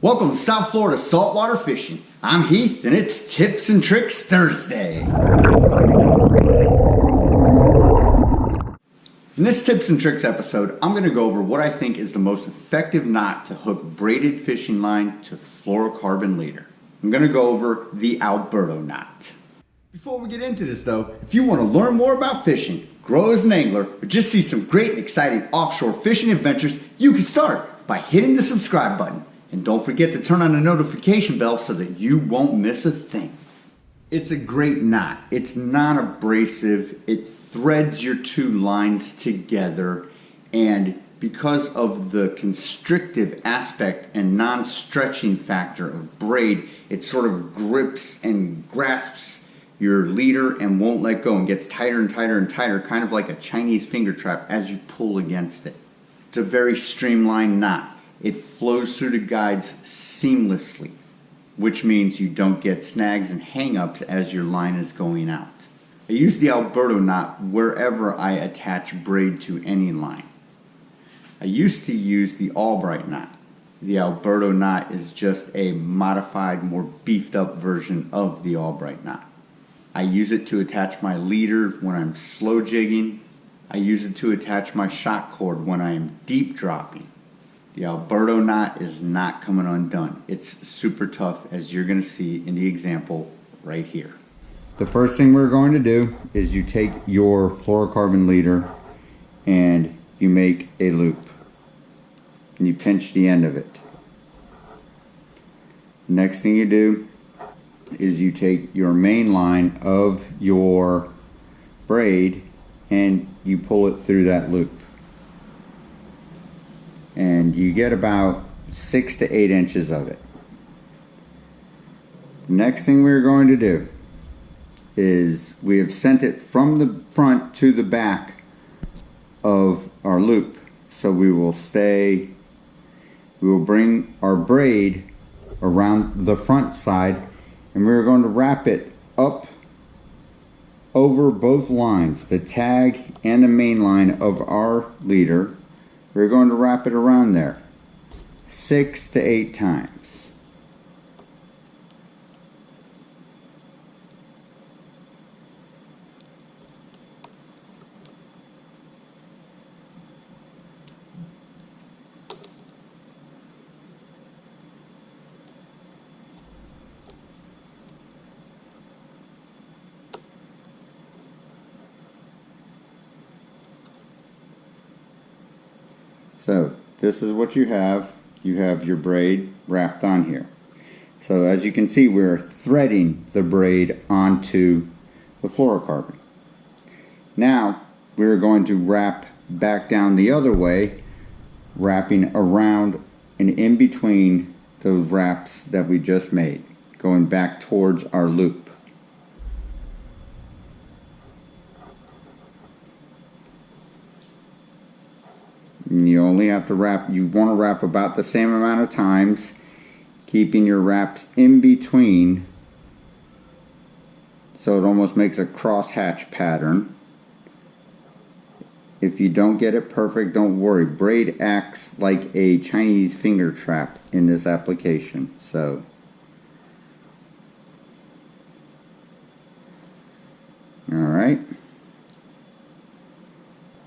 Welcome to South Florida saltwater fishing. I'm Heath and it's Tips and Tricks Thursday. In this Tips and Tricks episode, I'm going to go over what I think is the most effective knot to hook braided fishing line to fluorocarbon leader. I'm going to go over the Alberto knot. Before we get into this though, if you want to learn more about fishing, grow as an angler, or just see some great and exciting offshore fishing adventures, you can start by hitting the subscribe button. And don't forget to turn on the notification bell so that you won't miss a thing. It's a great knot. It's non-abrasive. It threads your two lines together. And because of the constrictive aspect and non-stretching factor of braid, it sort of grips and grasps your leader and won't let go and gets tighter and tighter and tighter, kind of like a Chinese finger trap as you pull against it. It's a very streamlined knot. It flows through the guides seamlessly, which means you don't get snags and hang-ups as your line is going out. I use the Alberto knot wherever I attach braid to any line. I used to use the Albright knot. The Alberto knot is just a modified, more beefed up version of the Albright knot. I use it to attach my leader when I'm slow jigging. I use it to attach my shock cord when I am deep dropping. The Alberto knot is not coming undone. It's super tough, as you're going to see in the example right here. The first thing we're going to do is you take your fluorocarbon leader and you make a loop. And you pinch the end of it. Next thing you do is you take your main line of your braid and you pull it through that loop. And you get about 6 to 8 inches of it. Next thing we're going to do is we have sent it from the front to the back of our loop. So we will bring our braid around the front side and we're going to wrap it up over both lines, the tag and the main line of our leader. We're going to wrap it around there 6 to 8 times. So this is what you have. You have your braid wrapped on here. So as you can see, we're threading the braid onto the fluorocarbon. Now we're going to wrap back down the other way, wrapping around and in between those wraps that we just made, going back towards our loop. And you only have to wrap, you want to wrap about the same amount of times, keeping your wraps in between so it almost makes a crosshatch pattern. If you don't get it perfect, don't worry. Braid acts like a Chinese finger trap in this application. So alright.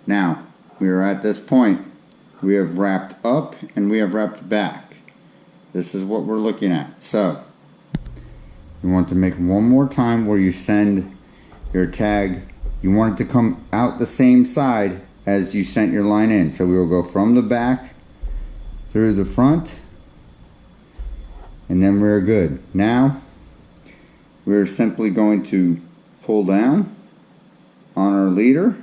Now we are at this point. We have wrapped up and we have wrapped back. This is what we're looking at. So you want to make one more time where you send your tag. You want it to come out the same side as you sent your line in. So we will go from the back through the front and then we're good. Now we're simply going to pull down on our leader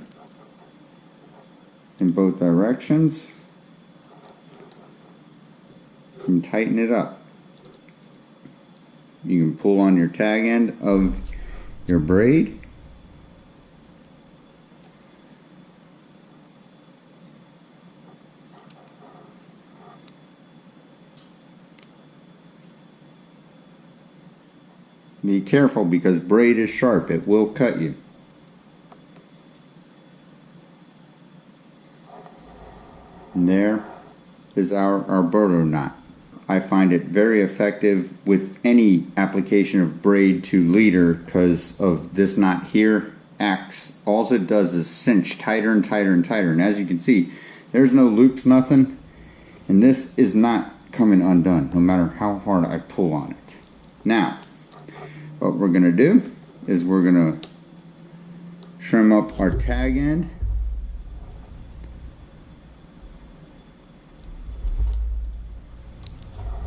in both directions and tighten it up. You can pull on your tag end of your braid Be careful because braid is sharp. It will cut you. And there is our Alberto knot. I find it very effective with any application of braid to leader because of this knot here acts. All it does is cinch tighter and tighter and tighter. And as you can see, there's no loops, nothing. And this is not coming undone no matter how hard I pull on it. Now, what we're going to do is we're going to trim up our tag end.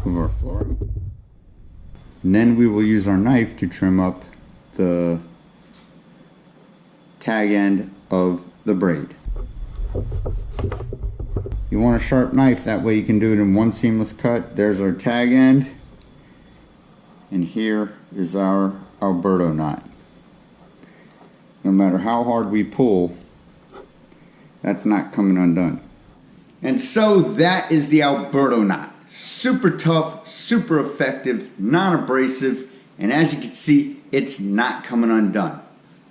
Of our fluoro. And then we will use our knife to trim up the tag end of the braid. You want a sharp knife, that way you can do it in one seamless cut. There's our tag end, and here is our Alberto knot. No matter how hard we pull, that's not coming undone. And so that is the Alberto knot. Super tough, super effective, non-abrasive, and as you can see, it's not coming undone.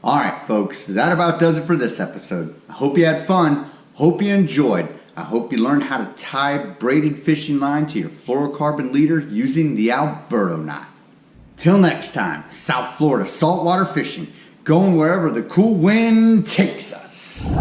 Alright folks, that about does it for this episode. I hope you had fun, hope you enjoyed. I hope you learned how to tie braided fishing line to your fluorocarbon leader using the Alberto knot. Till next time, South Florida saltwater fishing, going wherever the cool wind takes us.